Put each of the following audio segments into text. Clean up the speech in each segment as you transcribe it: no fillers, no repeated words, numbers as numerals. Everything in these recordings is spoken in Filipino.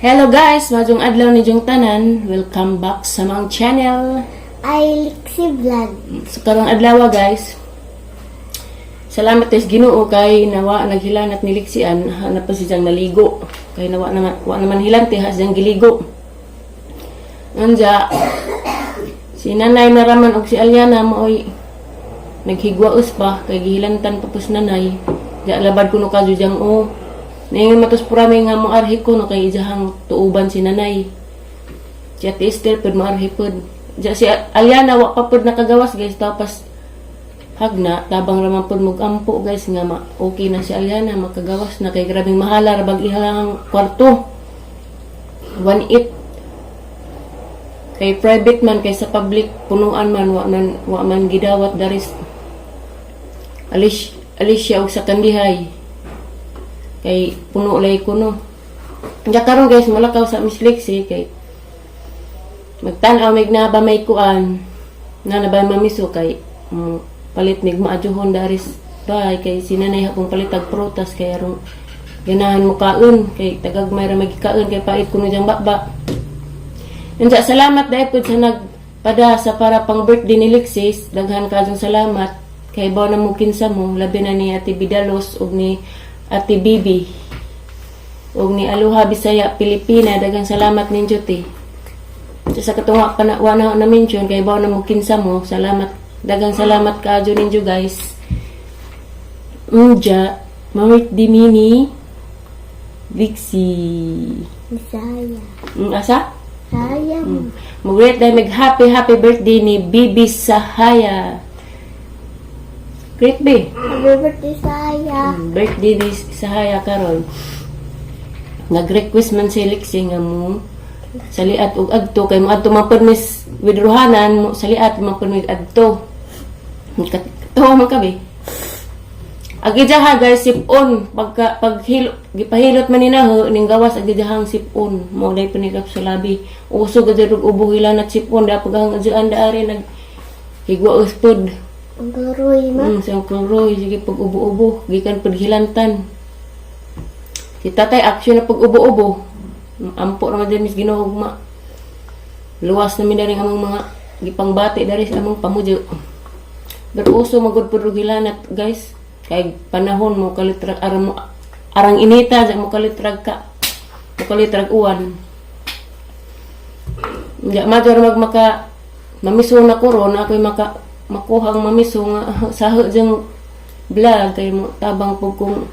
Hello guys, majong adlaw ni jong tanan. Welcome back sa mga channel. Ay Lixi Vlog. Sa karong adlaw guys. Salamat tes Ginoo kay nawa naghilanat ni Lixian, hanap pa siyang naligo. Kay nawa naman hilante ha siyang giligo. Anja si nanay naraman og si Aliana mooy naghigwaos pa kay gihilantan pa pus nanay. Ja labad kuno kadyo jang o. Ngayon matos purami nga mo arhi ko no kay ijahang tuuban si nanay. Si Ate Esther pud mo arhi pud. Ja si Aliana wa pa pud nakagawas guys tapos hagna tabang raman pud mugampo guys nga okay na si Aliana makagawas na kay grabing mahala ra bag ihang kwarto. 1.8 kay private man kay sa public punuan man wa man gidawat daris Alicia og sa kandihay kay puno lay kuno. Nya karon guys malakaw sa Miss Lexi kay magtan-aw mig na ba may kuan na nabay mamiso kay palit mig maajuhon daris bay kay sinanay akong palitag prutas kay aron ganahan mo kaon kay tagagmay ra magikaon kay pait kuno jang baba. Nya salamat dai pud sa nagpada sa para pang birthday ni Lexis. Daghan kayong salamat kay baw na mo kinsa mo labi na ni Ate Bidalos ug ni Ate Bibi ug ni Aloha Bisaya Pilipina. Daghang salamat ninyo ti. Sa katunga pa na wana na mention kay baw na mo kinsa mo. Salamat, daghang salamat kaadyo ninyo guys. Unja mamit di mini Lixi Bisaya. Asa? Saya. Mag-greet dahil happy birthday ni Bibi Sahaya. Great be. Happy birthday Saya. Birthday ni Sahaya karon. Nag-request man si Lexi nga mo saliat og adto kay mo adto man permis widrohanan mo saliat man permis adto. Tawa man kabe. Agijaha guys sipon gipahilot man ninaho ning gawas agijahang sipon mo day panikap sa labi. Uso gid og ubo hilanat sipon da paghang adjaan daari nag higwa uspod. Ang karoy ma. Sa karoy sige pag ubo-ubo gikan pud hilantan. Si tatay action na pag ubo-ubo. Ampo naman din mis Ginoo ma. Luwas na mi dari among mga gipangbati dari sa among pamudyo. Pero uso magud pud hilanat guys. Kay panahon mo kalitrag arang inita sa mo kalitrag ka. Mo kalitrag uwan. Ya major magmaka mamiso na korona ako'y makuhang mamiso nga saho jang vlog kay mo tabang pug kong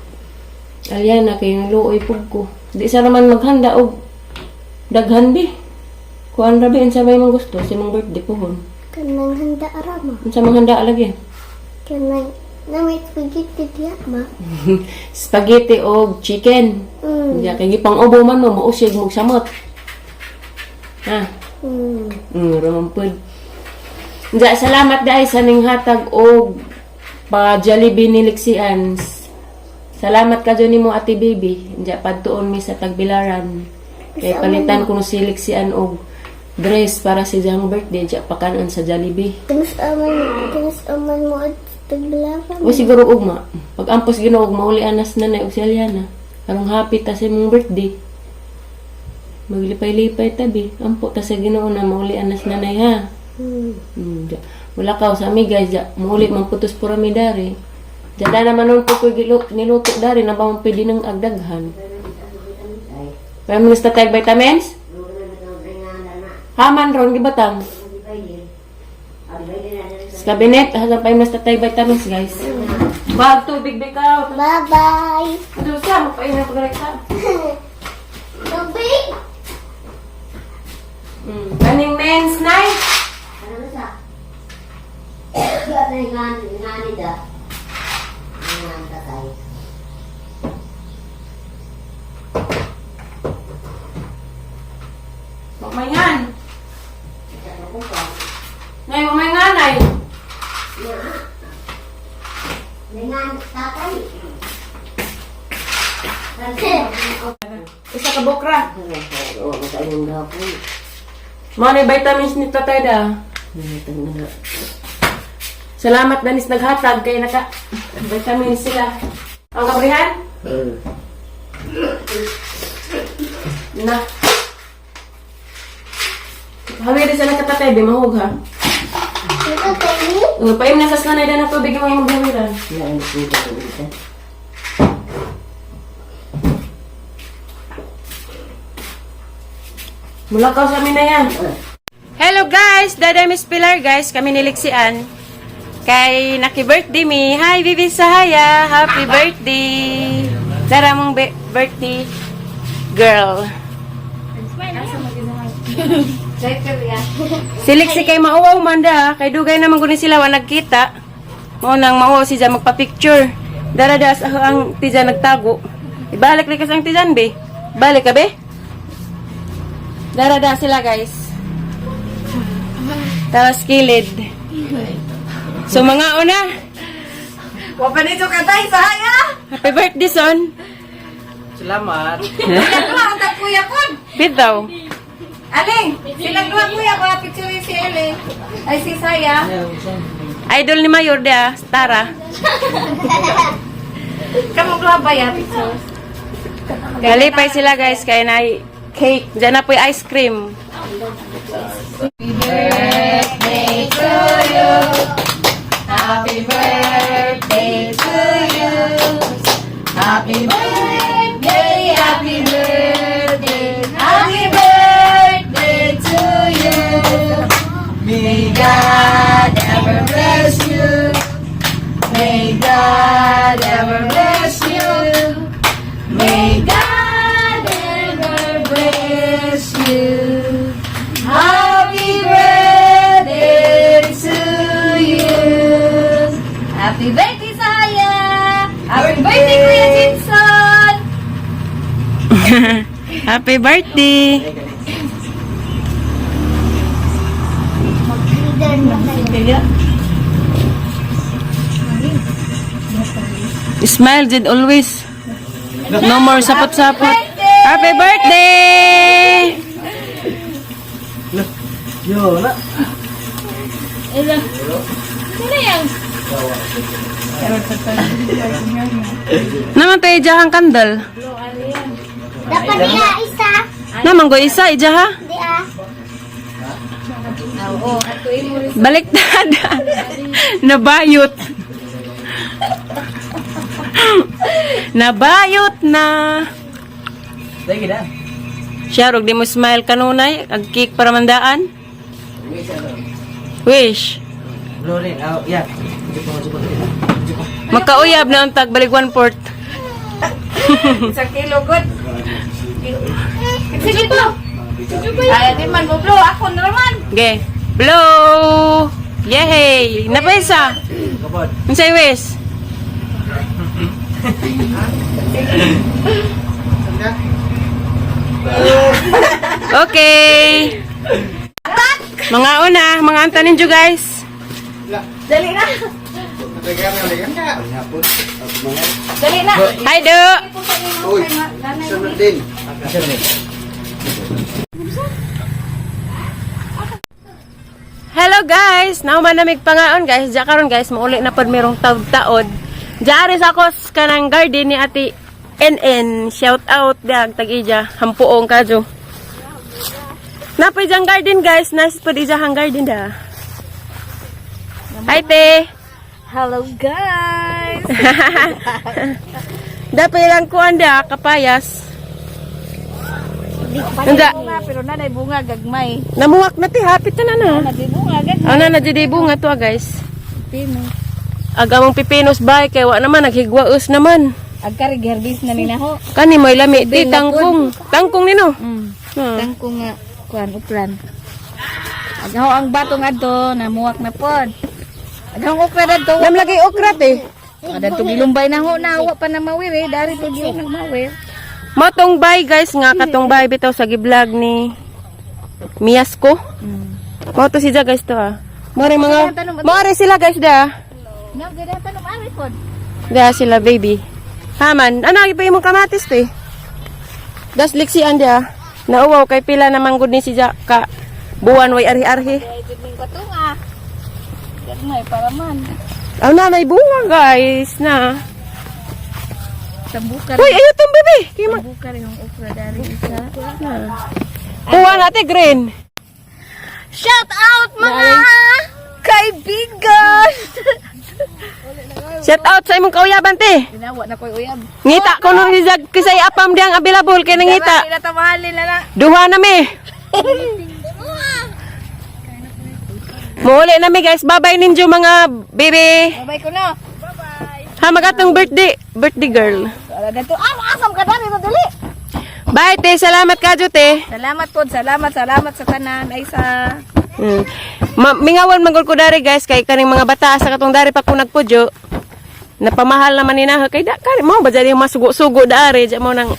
Aliana kay luoy pug ko. Di sa naman maghanda og daghan bi. Kuan ra bi unsa may mong gusto si mong birthday pohon. Kanang handa arama. Unsa mang handa lagi? Kanang namit spaghetti diya ma. Spaghetti og chicken. Ya kay gipang ubo man mo mausig mo samot. Ha. Ramon pud. Diya, salamat dahil sa ning hatag og pa Jollibee ni Lixian. Salamat ka dyan mo Ate Baby. Diya, padtuon mi sa Tagbilaran. Kay palitan ko no si Lixian og dress para sa siyang birthday. Diya, pakanan sa Jollibee. Tinis aman mo at Tagbilaran. O siguro ugma. Pag ampos ginuog, mauli anas na na og si Aliana. Karong happy ta sa mong birthday. Maglipay-lipay tabi. Ampo ta sa Ginoo na mauli anas na na ha. Wala ka sa ami guys ja muli man putos pura mi dari jada naman nun po ko niluto dari na ba man pwede nang agdaghan kaya mo nista tag vitamins haman ron gibatang sa cabinet hasang pa yung nista tag vitamins guys bag tubig bikaw Bye bye. ito sa magpain na pagrekta Tubig. kaning men's night Ngani dah. Ngani tatay. Mamayan. Nay, mamayan nay. Dengan tatay. Isa ka bukra. Oh, masayang gapon. Mga vitamins ni tatay da. Salamat danis naghatag kay naka vitamins sila. Ang kabrihan? Na. Hawiri sa nakatatay, be, mahog ha. Ito tayo. Paim na sa sanay na tubig mo yung maghawiran. Mulakaw sa amin na yan. Hello guys! Daday Miss Pilar guys. Kami niliksian. Kay naki-birthday mi. Hi Bibi Sahaya! Happy birthday! Dara mong birthday girl. Siliksi kay mauwaw manda. Kay dugay naman kunin sila wa nagkita. Mao nang mauwaw si Jan magpa-picture. Dara das ang tijan nagtago. Ibalik likas ang tijan be. Balik ka be? Dara sila guys. Tapos kilid. So mga una. Wapa nito katay, Sahaya! Happy birthday son. Salamat. Silang dua, ang kuya ko. Bitaw. Aling, silang dua kuya ko, picture si Aling. Ay, si Saya. Idol ni Mayor dia, Tara. Kamu dua ba ya, picture? Galipay sila guys kay na cake. Diyan na po yung ice cream. Happy birthday to you. Happy birthday, happy birthday, happy birthday to you. May God ever bless you. May God ever bless you. May God ever bless you. Happy birthday to you. Happy birthday, Saya. Happy birthday, Kuya Jinson. Happy birthday. Smile did always. No more sapot-sapot. Happy birthday! Yo, na. Naman tayo ijahang kandal. Dapat dia isa. Naman ko isa, ijaha. Dia. Baliktad. Nabayot. Nabayot na. Lagi na. Siya, rog di mo smile kanunay. Ag cake para mandaan. Wish. Lorin, yeah. Magkauyab na ang tag balik 1/4. Isang kilo, good. Sige po. Ay, di man mo blow. Ako na naman. Okay. Blow! Yay! Napesa! Kapod. Ang say wish? Okay. Mga una, mga antanin nyo guys. Dali na. Dali na. Hi do! Uy, sunod din. Asan din? Hello guys! Nauman na mig pangaon guys. Diya karon guys, mauli na pod merong taod-taod. Diya sa ako kanang garden ni Ate NN. Shout out diag tag-ija. Hampuong kadyo. Napay diyang garden guys. Nice po di diyang garden da. Hi te! Hello, guys. Dapay lang kuan da, kapayas. Nga, Bunga, pero nanay bunga gagmay. namuwak na ti, hapit na na. Nanay bunga gagmay. Ano na di bunga to guys. Pino. Agamong pipinos bay kay wa naman naghigwaos naman. Agkarig herbis na ninaho. Kani mo'y lami ti tangkong. Tangkong nino. Tangko nga kuan uplan. Agaw ang batong adto namuwak na pod. Agaw ang okra adto. Nam lagi okra te. Ada to gilumbay na ho na wa pa na mawir dari to di na mawir. Motong bay guys nga katong bay bitaw sa giblog ni Miasko. Mo to si guys to ah. Mare mga mare sila guys da. Na gada tanom ari pod. Da sila baby. Haman, ano ipa imong kamatis te? Das liksian dia. Nauwaw kay pila naman gud ni si ka buwan way arhi-arhi. Ay gidning patunga. Gagmay para man. Aw na may bunga guys na. Tambukar. Uy, ayo tong bebe. Kay Tambukar yung okra dari isa. kuha natin green. Shout out mga kaibigan! Shout out sa imong kauyaban te. Ginawa na ko'y uyab. Ngita ko nung hizag kisay apam diyang available kay nangita. Kaya tamahalin na lang. Duha na mi. Muli na mi guys. Bye-bye ninyo mga baby. Bye-bye ko na. Ha magatong birthday girl. Wala na to. Asam ka dali, madali. Bye te. Salamat ka te. Salamat po. Salamat sa tanan. Ay sa... Mingawan manggol ko dari guys kay kaning mga bata sa katong dari pa ko nagpudyo. Napamahal naman nina kay da kani mo ba jadi masugo-sugo dari ja mo nang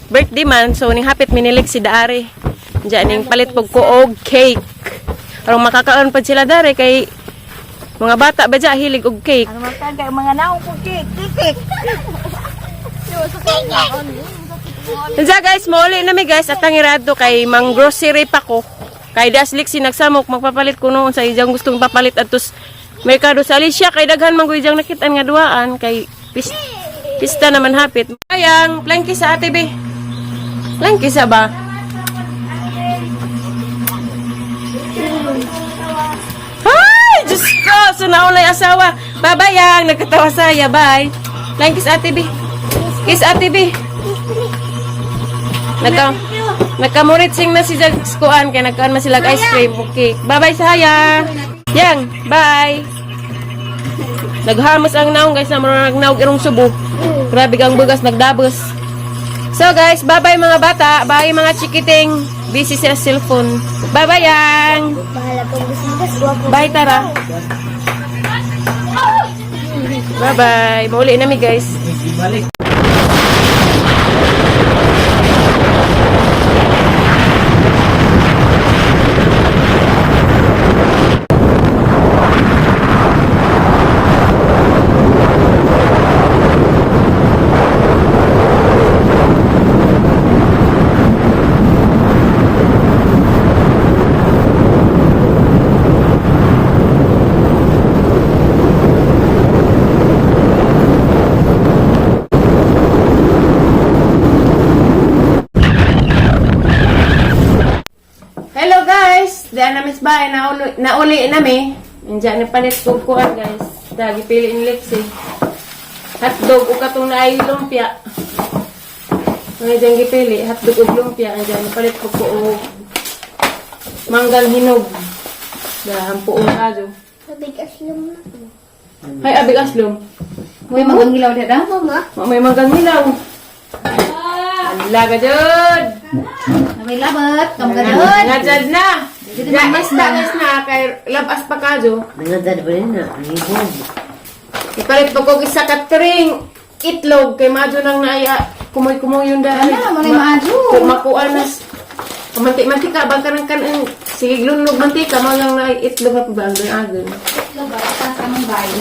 birthday man so ning hapit minilig si dari. Ja ning palit pug ko og cake. Aron makakaon pa sila dari kay mga bata ba ja hilig og cake. Ano man kay mga naong po cake. Unsa guys, mauli na mi guys at tangirado kay mang grocery pa ko. Kay daslik si nagsamok magpapalit ko noon sa ijang gustong papalit atus merkado sa Alicia kay daghan man ko ijang nakitaan nga duaan kay pista naman hapit. Ayang planki sa ate be. Planki sa ba? Ay, Diyos ko! So naulay asawa. Babayang, nagkatawa saya. Bye. Planki sa ate be. Kiss ate be. Nagkamuritsing na si Jagskuan kaya nagkaan man sila ice cream. Okay. Bye-bye saya. Yang, bye. Naghamos ang naong guys na marunong nagnaog irong subo. Grabe kang bugas nagdabos. So guys, bye-bye mga bata. Bye mga chikiting. Busy sa cellphone. Bye-bye yang. Bahala pong business. Guwapo. Bye tara. Bye-bye. Mauli na mi guys. Hello guys! Diyan na Miss Bay, nauli nami. Nandiyan ni palit ko kuhan guys. Dagi pili ni Lexi. Hotdog o katong na ay lumpia. Nandiyan gipili, hotdog o lumpia. Nandiyan ni palit ko o manggang hinog. Dahan po ang kaso. Sabig aslum na. Hay, abig aslom. May magang hilaw na daw. Mama. May manggang hilaw. Alaga jod! May labat. Kamu ka Nga jad na! Guys na, kay labas pa kaso. Nangadad ba rin na? Ibog. Ipalit pa ko isa katring itlog kay madyo nang naaya kumoy-kumoy yung dahil. Ano, manay madyo. Kung makuha na mantika bang kanang kanang sige glunog mantika mo lang na itlog pa ba ang agon.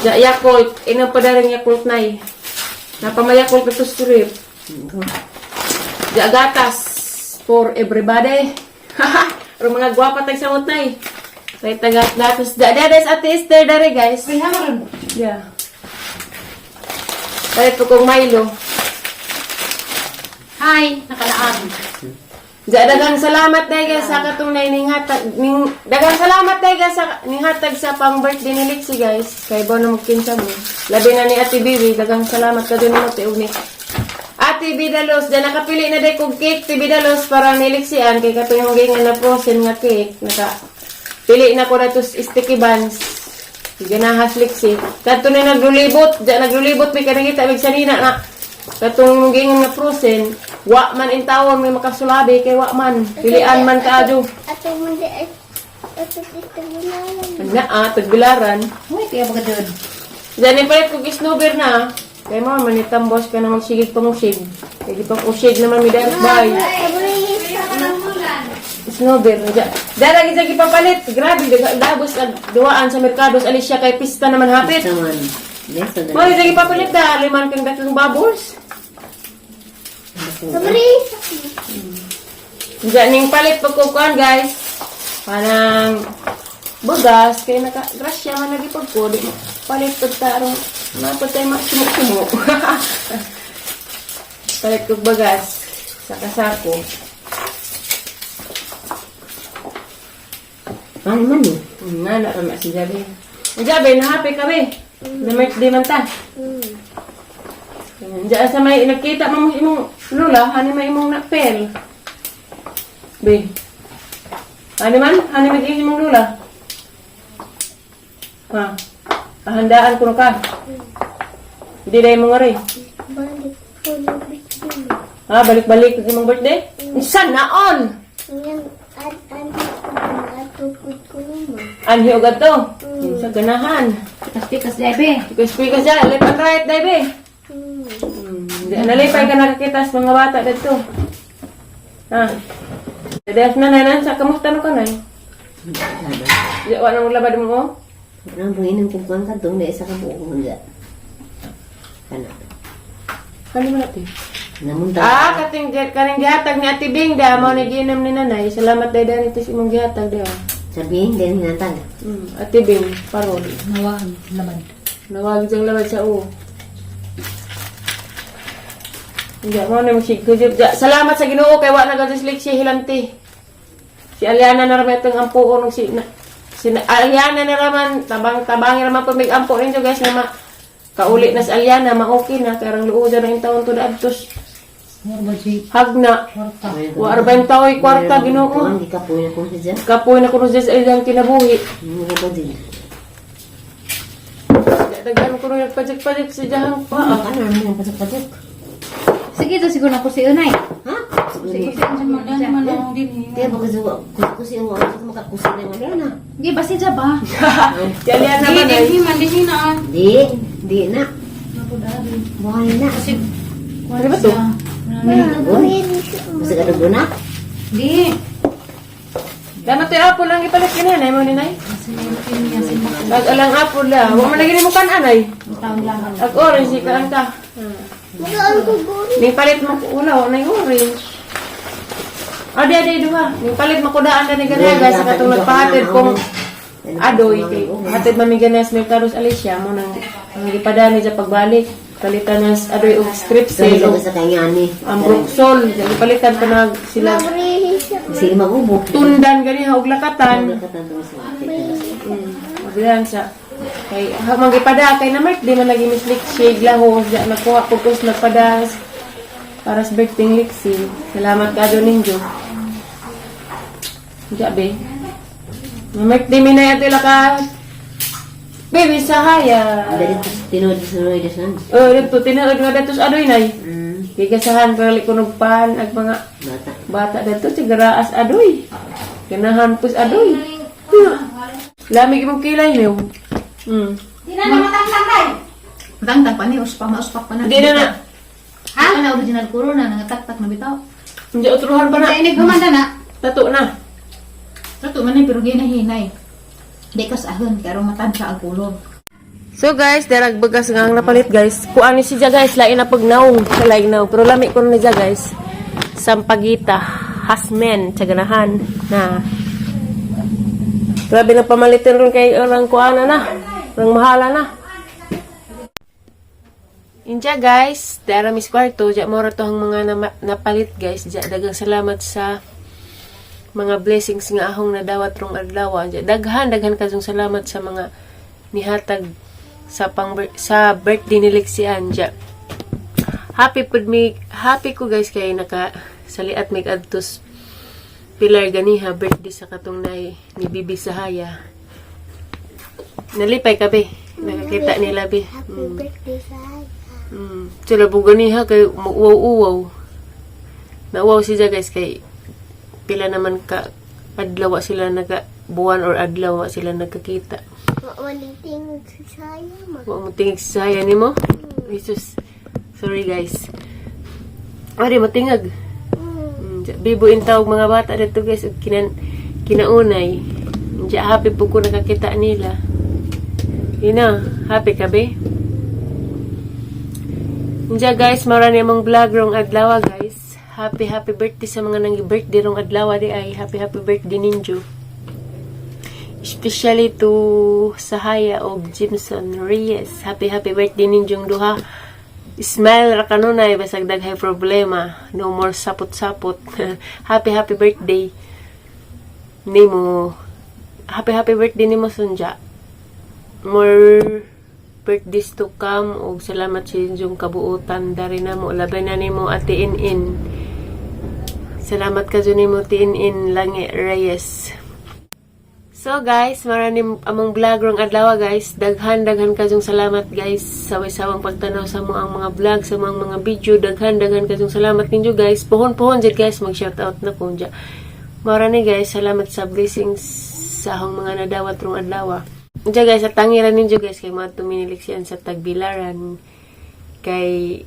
Ja Yakult, inang padaring Yakult nay. Napamayakult ito strip. Ja gatas for everybody. Pero mga gwapa tag samot nay. Kay tagat gatas. Dades at Easter dare guys. Yeah. Palit ko kong Milo. Hi, nakalaan. Dagang salamat dahil sa katong nainingatag. Dagang salamat dahil sa ningatag sa pang birthday ni Lexi guys. Kay Bono magkinsa mo. Labi na ni Ate Bibi. Dagang salamat ka din mo te uni. Ate Bidalos, dyan nakapili na day kong cake. Ate Bidalos para ni Lexian. Kay katong yung ganyan na frozen nga cake. Pili na ko na to sticky buns. Ganahas Lexi. Kato na naglulibot. Diyan naglulibot. May kanangita. May sanina na. Katong gingan nga frozen. Wa man in tawon. May makasulabi. Kay wa man. Pilian man kaadyo. Ato mo di ay. Ato dito gularan. Tagbilaran. Uy, kaya ba ka doon? Diyan yung palit kong snowber na. Kaya mo, manitambos ka na magsigig pamusig. Kaya di pang usig naman may darat bay. Snowber. Darag isa ipapalit. Grabe, dabos at duwaan sa merkados. Alicia kay pista naman hapit. Naman. Next na Mo, isa ipapalit na. Liman kang dating babos. Sabri. Diyan yung palit pagkukuhan guys. Parang bugas. Kaya naka-grasya man lagi pagkod. Palit pagtarong. Napatay maksumo-sumo. Palit ko bagas. Sa kasako. Ano man eh? Nga, naman si Jabe. Jabe, na-happy ka, be. Na birthday man ta. Diyan sa may nakita mo imong lula, hani may imong napel. Be. Hani may imong lula. Ha. Kahandaan ko ka. Hindi dahil mo nga rin. Balik po na birthday. Ha, balik-balik yung imong birthday? Isan na on! Ngayon, atupod ko naman. Anhi o gato. Sa ganahan. Pikas-pikas, Debe. Pikas-pikas dyan. Left and right, Dave. Nalipay ka nakakita sa mga bata dito. Ha? Dahil na nanan sa kamusta no ka na eh? Wala nang labad mo mo? Ano bang inang kumpuan ka doon? Dahil sa kabuo mo dyan. Kana. Kali mo natin. Namunta. Kaning gihatag ni Ate Bing da mo ni ginom ni nanay. Salamat dahil dahil ito si imong gihatag da. Sabihin, ganyan hinatag. Ate Bing, parol. Nawag, laman. Nawag diyang labad sa u. Hindi mo na magsigkujib. Salamat sa Ginoo kay wa nagadyslexia hilanti. Si Aliana na raman itong ampuo nung si Aliana na raman tabangin naman pag may ampo ninyo guys na kauli na si Aliana ma-okay na karang luudan na yung taon to daadtos. Hagna. Wa arba'in tao'y kwarta Ginoo. Hindi kapoy na kung siya. Kapoy na kuno sa ilang kinabuhi. Hindi ka din. Daghan ko rin nagpajik-pajik sa dahang pa. Ano naman yung pasak-pasak? Sige, ito siguro na ko si Unay. Ha? Sige, sige. Kaya baka kusi ang mga sa makakusi na yung ano na. Hindi, basi dyan ba? Si Aliana naman ay. Di na. Buhay na. Ano ba to? Masih ka doon na? Hindi. Damat tayo apple lang ipalit kinanay mo ni Nay. Nag-alang apple lang. Huwag mo lagi ni mo kananay. Ag-orange, si kaan ka. Magaan ko guri. Ning palit mo ulaw na yung orange. Adi duha. Ning palit mo kudaan na ni ganaga sa katong nagpahatid kong adoy kay hatid mamiganas ni Carlos Alicia mo nang gipadani sa pagbalik. Palitan nas adoy og strip Kasi sale. sa kanya ni. Ang Bruxol, palitan pa na sila Kasi magubo. tundan gani og lakatan. Katando sa Mabilang sa kay magipada kay na birthday man lagi Miss Lixie lahos ja nakuha ko kus nagpadas para sa birthday ni Lixie. Salamat ka do ninyo. Jabe. Na birthday mi na atila ka. Baby sahaya. Dari tinod sa san. Dito tinuod nga datos adoy nay. Gigasahan kali kunog pan ag mga Bata. bata dato sigaraas adoy. Ganahan pus adoy. Lamig mong kilay niyo. Hindi na matang-tang tayo. Matang-tang pa niya, uspak pa na. Hindi na na. Ha? Ano original corona, nangatak-tak na bitaw. Hindi utruhan pa na. Hindi, gumanda na. Tato na. Tato man na, pero ginahinay. Hindi kas ahon, karo matansya ang kulog. So guys, darag bagas nga ang napalit guys. Kuan ni siya guys, lain na pagnaong. Lain na. Pero lami ko na niya guys. Sampagita. Hasmen. Tsaganahan. Na. Grabe na pamalitin ron kay orang kuana na. Orang mahala na. Inja guys, dara mis kwarto, ja mora to ang mga napalit guys. Ja dagang salamat sa mga blessings nga ahong nadawat rong adlaw. Ja daghan kasong salamat sa mga nihatag sa birthday ni Lexian. Ja happy ko guys kay naka saliat mig adtos Pilar ganiha birthday sa katong ni Bibi Sahaya. Nalipay ka be. Nakakita nila be. Happy birthday sa Sila po ganiha kay uwaw-uwaw. Nauwaw siya guys kay pila naman ka adlaw sila buwan or adlaw sila nagkakita. Mawaliting sa saya ma. Wa mo tingig sa saya nimo. Jesus. Sorry guys. Ari matingag. Bibo intawag mga bata dito guys ug kinaunay. Diya happy po ko nakakita nila. Happy ka be? Diya guys, marami mong vlog rong adlaw guys. Happy birthday sa mga nang birthday rong adlaw di ay happy birthday ninyo. Especially to Sahaya og Jimson Reyes. Happy birthday ninyong duha. Smile ra kanunay basag daghay problema. No more sapot-sapot. happy birthday nimo happy birthday ni mo Sunja. More birthdays to come ug salamat sa inyong kabuutan dari na mo labay na nimo Ate In. Salamat ka dyan nimo In Langi Reyes. So guys, marami among vlog rong adlaw guys. Daghan kajong salamat guys sa waysawang pagtanaw sa mo ang mga vlog, sa mga video. Daghan kajong salamat ninyo guys. Pohon jud guys, mag-shoutout na po dyan. Marami guys, salamat sa blessings sa akong mga nadawat rong adlaw. Diyan guys, at tangiran ninyo guys, kay mga tuminilik siyan sa Tagbilaran. Kay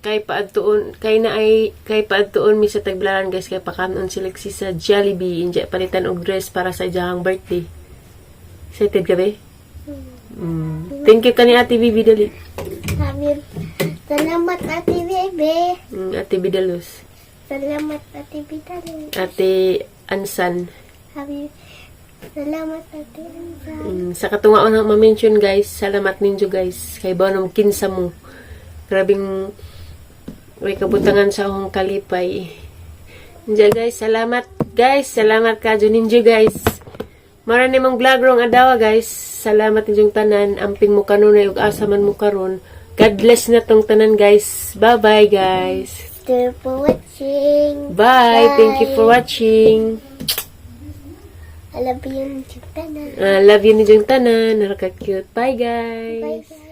paadtuon mi sa Tagbilaran guys, kay pakanon si Lexi sa Jollibee, inja palitan og dress para sa iyang birthday. Excited ka ba? Thank you kani Ate Bibi dali. Salamat Ate Bebe. Ate Bidalus. Salamat Ate Bidalus. Ate Ansan. Salamat Ate Ansan. Sa katunga na ma-mention guys, salamat ninyo guys. Kay Bonom kinsa mo. Grabing may kabutangan sa akong kalipay. Diyan guys, salamat guys. Salamat ka dyan ninyo guys. Marami mong vlog rong adawa guys. Salamat ninyong tanan. Amping mo kanunay ug asa man mo karon. God bless na tong tanan guys. Bye-bye guys. Thank you for watching. Bye. Thank you for watching. I love you, Chitana. Love you ninyong tanan. Naraka cute. Bye guys. Bye.